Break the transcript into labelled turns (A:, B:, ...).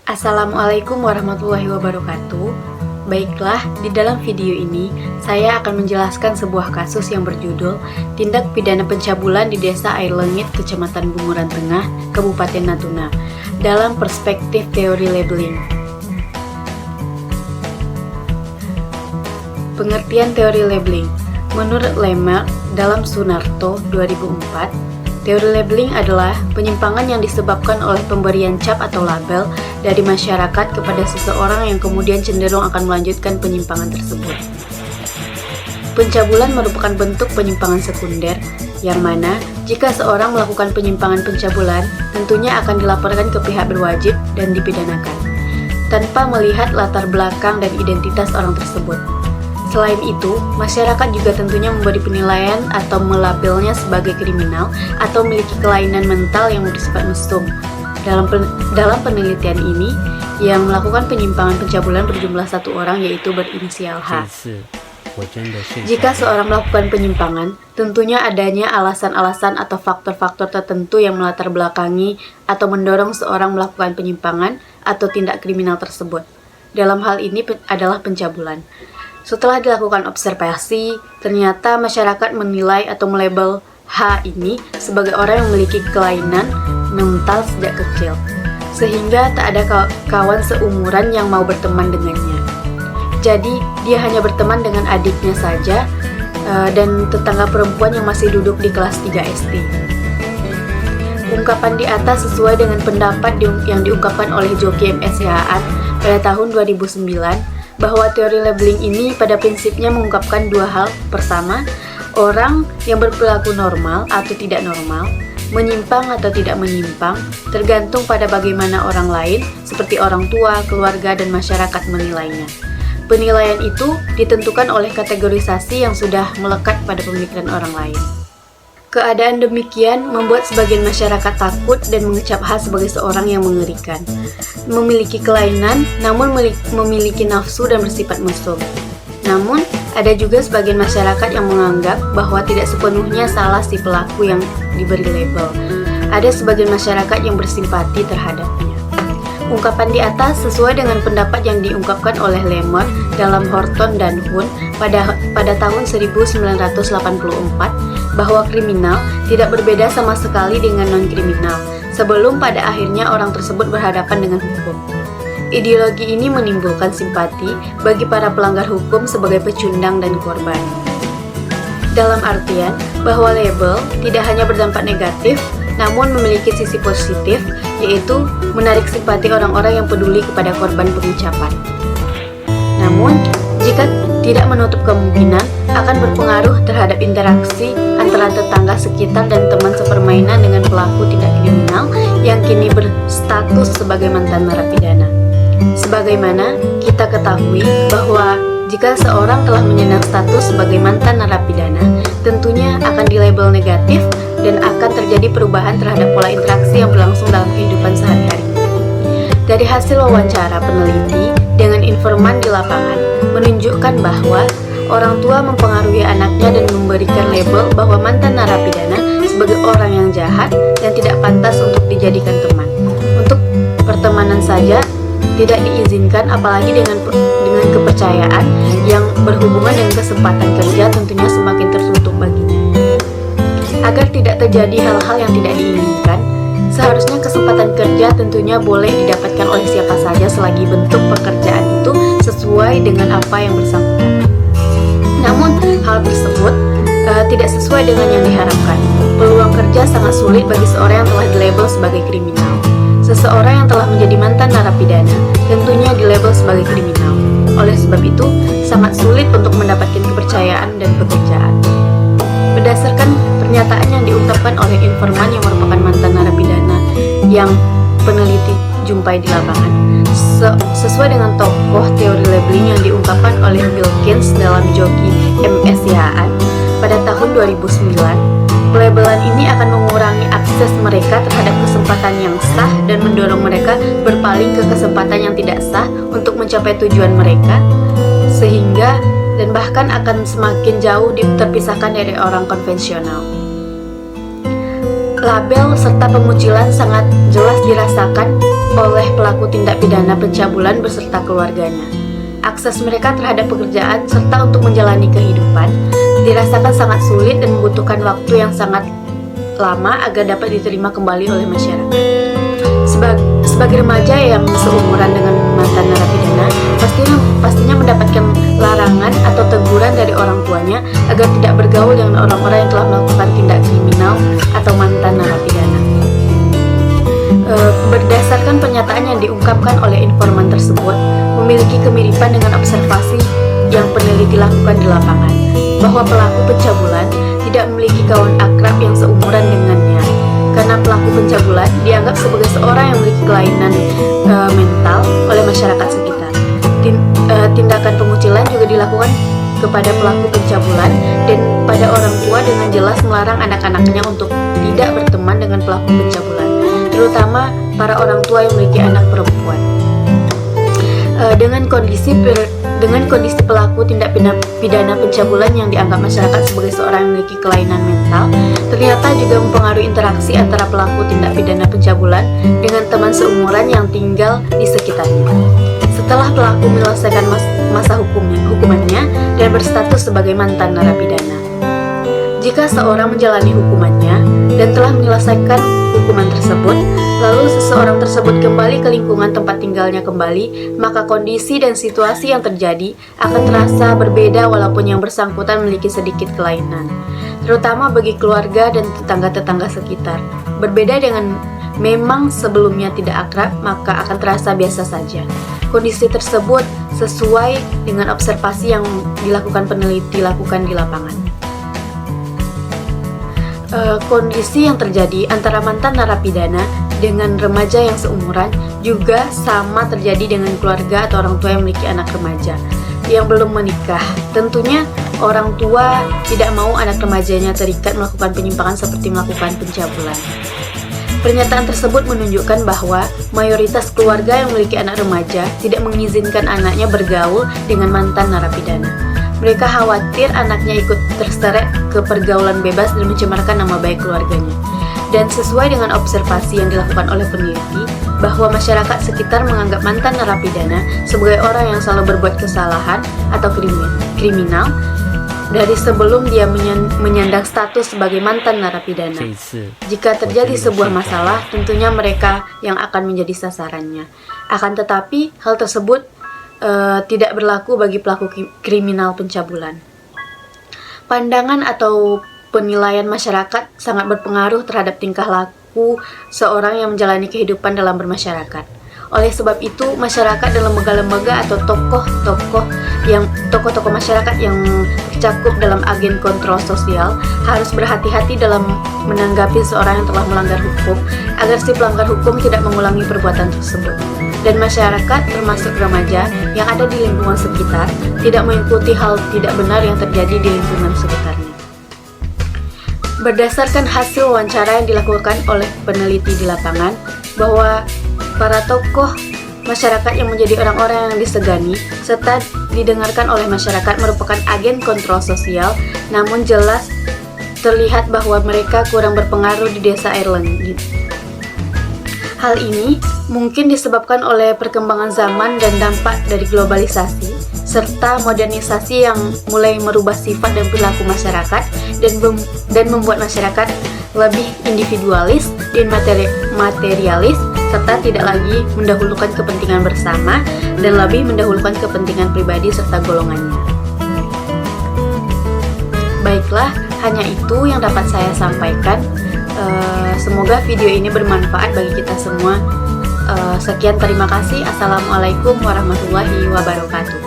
A: Assalamualaikum warahmatullahi wabarakatuh. Baiklah, di dalam video ini saya akan menjelaskan sebuah kasus yang berjudul Tindak Pidana Pencabulan di Desa Air Lengit, Kecamatan Bunguran Tengah, Kabupaten Natuna, dalam perspektif teori labeling. Pengertian teori labeling. Menurut Lemmer dalam Sunarto 2004, teori labeling adalah penyimpangan yang disebabkan oleh pemberian cap atau label dari masyarakat kepada seseorang yang kemudian cenderung akan melanjutkan penyimpangan tersebut. Pencabulan merupakan bentuk penyimpangan sekunder, yang mana jika seorang melakukan penyimpangan pencabulan, tentunya akan dilaporkan ke pihak berwajib dan dipidanakan, tanpa melihat latar belakang dan identitas orang tersebut. Selain itu, masyarakat juga tentunya memberi penilaian atau melabelnya sebagai kriminal atau memiliki kelainan mental yang bersifat mesum. Dalam penelitian ini, yang melakukan penyimpangan pencabulan berjumlah satu orang, yaitu berinisial H. Jika seorang melakukan penyimpangan, tentunya adanya alasan-alasan atau faktor-faktor tertentu yang melatar belakangi atau mendorong seorang melakukan penyimpangan atau tindak kriminal tersebut. Dalam hal ini adalah pencabulan. Setelah dilakukan observasi, ternyata masyarakat menilai atau melabel H ini sebagai orang yang memiliki kelainan mental sejak kecil, sehingga tak ada kawan seumuran yang mau berteman dengannya. Jadi, dia hanya berteman dengan adiknya saja dan tetangga perempuan yang masih duduk di kelas 3 SD. Ungkapan di atas sesuai dengan pendapat yang diungkapkan oleh Joki M.S. Yaat pada tahun 2009, bahwa teori labeling ini pada prinsipnya mengungkapkan dua hal. Pertama, orang yang berperilaku normal atau tidak normal, menyimpang atau tidak menyimpang, tergantung pada bagaimana orang lain, seperti orang tua, keluarga, dan masyarakat menilainya. Penilaian itu ditentukan oleh kategorisasi yang sudah melekat pada pemikiran orang lain. Keadaan demikian membuat sebagian masyarakat takut dan mengecap H sebagai seorang yang mengerikan, memiliki kelainan, namun memiliki nafsu dan bersifat mesum. Namun, ada juga sebagian masyarakat yang menganggap bahwa tidak sepenuhnya salah si pelaku yang diberi label. Ada sebagian masyarakat yang bersimpati terhadapnya. Ungkapan di atas sesuai dengan pendapat yang diungkapkan oleh Lemmer dalam Horton dan Hun pada tahun 1984, bahwa kriminal tidak berbeda sama sekali dengan non-kriminal, sebelum pada akhirnya orang tersebut berhadapan dengan hukum. Ideologi ini menimbulkan simpati bagi para pelanggar hukum sebagai pecundang dan korban. Dalam artian bahwa label tidak hanya berdampak negatif, namun memiliki sisi positif, yaitu menarik simpati orang-orang yang peduli kepada korban pengucapan. Namun, jika tidak menutup kemungkinan akan berpengaruh terhadap interaksi antara tetangga sekitar dan teman sepermainan dengan pelaku tindak kriminal yang kini berstatus sebagai mantan narapidana. Sebagaimana kita ketahui bahwa jika seorang telah menyandang status sebagai mantan narapidana, tentunya akan dilabel negatif dan akan terjadi perubahan terhadap pola interaksi yang berlangsung dalam kehidupan sehari-hari. Dari hasil wawancara peneliti dengan informan di lapangan menunjukkan bahwa orang tua mempengaruhi anaknya dan memberikan label bahwa mantan narapidana sebagai orang yang jahat dan tidak pantas untuk dijadikan teman. Untuk pertemanan saja tidak diizinkan, apalagi dengan kepercayaan yang berhubungan dengan kesempatan kerja tentunya semakin tertutup baginya. Agar tidak terjadi hal-hal yang tidak diinginkan, seharusnya kesempatan kerja tentunya boleh didapatkan oleh siapa saja selagi bentuk pekerjaan itu sesuai dengan apa yang bersangkutan. Namun, hal tersebut tidak sesuai dengan yang diharapkan. Peluang kerja sangat sulit bagi seorang yang telah dilabel sebagai kriminal. Seseorang yang telah menjadi mantan narapidana tentunya dilabel sebagai kriminal. Oleh sebab itu, sangat sulit untuk mendapatkan kepercayaan dan pekerjaan. Berdasarkan pernyataan yang diungkapkan oleh informan yang merupakan mantan narapidana yang peneliti jumpai di lapangan, sesuai dengan tokoh teori labeling yang diungkapkan oleh Wilkins dalam Joki M.S. Yaat pada tahun 2009, pelabelan ini akan mengurangi akses mereka terhadap kesempatan yang sah dan mendorong mereka berpaling ke kesempatan yang tidak sah untuk mencapai tujuan mereka, sehingga dan bahkan akan semakin jauh terpisahkan dari orang konvensional. label serta pengucilan sangat jelas dirasakan oleh pelaku tindak pidana pencabulan beserta keluarganya. Akses mereka terhadap pekerjaan serta untuk menjalani kehidupan dirasakan sangat sulit dan membutuhkan waktu yang sangat lama agar dapat diterima kembali oleh masyarakat. Sebagai remaja yang seumuran dengan mantan narapidana, pastinya mendapatkan larangan atau teguran dari orang tuanya agar tidak bergaul dengan orang-orang yang telah melakukan tindak kriminal atau mantan narapidana. Berdasarkan pernyataan yang diungkapkan oleh informan tersebut, memiliki kemiripan dengan observasi yang peneliti lakukan di lapangan, bahwa pelaku pencabulan tidak memiliki kawan akrab yang seumuran dengannya. Karena pelaku pencabulan dianggap sebagai seorang yang memiliki kelainan mental oleh masyarakat sekitar. Tindakan pengucilan juga dilakukan kepada pelaku pencabulan dan pada orang tua dengan jelas melarang anak-anaknya untuk tidak berteman dengan pelaku pencabulan, terutama para orang tua yang memiliki anak perempuan. Dengan kondisi pelaku tindak pidana pencabulan yang dianggap masyarakat sebagai seorang yang memiliki kelainan mental, ternyata juga mempengaruhi interaksi antara pelaku tindak pidana pencabulan dengan teman seumuran yang tinggal di sekitarnya. Setelah pelaku menyelesaikan masa hukumannya dan berstatus sebagai mantan narapidana. Jika seorang menjalani hukumannya dan telah menyelesaikan hukuman tersebut, lalu seseorang tersebut kembali ke lingkungan tempat tinggalnya kembali, maka kondisi dan situasi yang terjadi akan terasa berbeda walaupun yang bersangkutan memiliki sedikit kelainan, terutama bagi keluarga dan tetangga-tetangga sekitar. Berbeda dengan memang sebelumnya tidak akrab, maka akan terasa biasa saja. Kondisi tersebut sesuai dengan observasi yang dilakukan peneliti di lapangan. Kondisi yang terjadi antara mantan narapidana dengan remaja yang seumuran juga sama terjadi dengan keluarga atau orang tua yang memiliki anak remaja yang belum menikah. Tentunya orang tua tidak mau anak remajanya terikat melakukan penyimpangan seperti melakukan pencabulan. Pernyataan tersebut menunjukkan bahwa mayoritas keluarga yang memiliki anak remaja tidak mengizinkan anaknya bergaul dengan mantan narapidana. Mereka khawatir anaknya ikut terseret ke pergaulan bebas dan mencemarkan nama baik keluarganya. Dan sesuai dengan observasi yang dilakukan oleh peneliti, bahwa masyarakat sekitar menganggap mantan narapidana sebagai orang yang selalu berbuat kesalahan atau kriminal dari sebelum dia menyandang status sebagai mantan narapidana. Jika terjadi sebuah masalah, tentunya mereka yang akan menjadi sasarannya. Akan tetapi, hal tersebut tidak berlaku bagi pelaku kriminal pencabulan. Pandangan atau penilaian masyarakat sangat berpengaruh terhadap tingkah laku seorang yang menjalani kehidupan dalam bermasyarakat. Oleh sebab itu, masyarakat dan lembaga-lembaga atau tokoh-tokoh masyarakat yang tercakup dalam agen kontrol sosial harus berhati-hati dalam menanggapi seorang yang telah melanggar hukum agar si pelanggar hukum tidak mengulangi perbuatan tersebut. Dan masyarakat, termasuk remaja yang ada di lingkungan sekitar, tidak mengikuti hal tidak benar yang terjadi di lingkungan sekitarnya. Berdasarkan hasil wawancara yang dilakukan oleh peneliti di lapangan, bahwa para tokoh masyarakat yang menjadi orang-orang yang disegani serta didengarkan oleh masyarakat merupakan agen kontrol sosial, namun jelas terlihat bahwa mereka kurang berpengaruh di desa Erlangen. Hal ini mungkin disebabkan oleh perkembangan zaman dan dampak dari globalisasi serta modernisasi yang mulai merubah sifat dan perilaku masyarakat dan membuat masyarakat lebih individualis dan materialis serta tidak lagi mendahulukan kepentingan bersama dan lebih mendahulukan kepentingan pribadi serta golongannya. Baiklah, hanya itu yang dapat saya sampaikan. Semoga video ini bermanfaat bagi kita semua. Sekian, terima kasih. Assalamualaikum warahmatullahi wabarakatuh.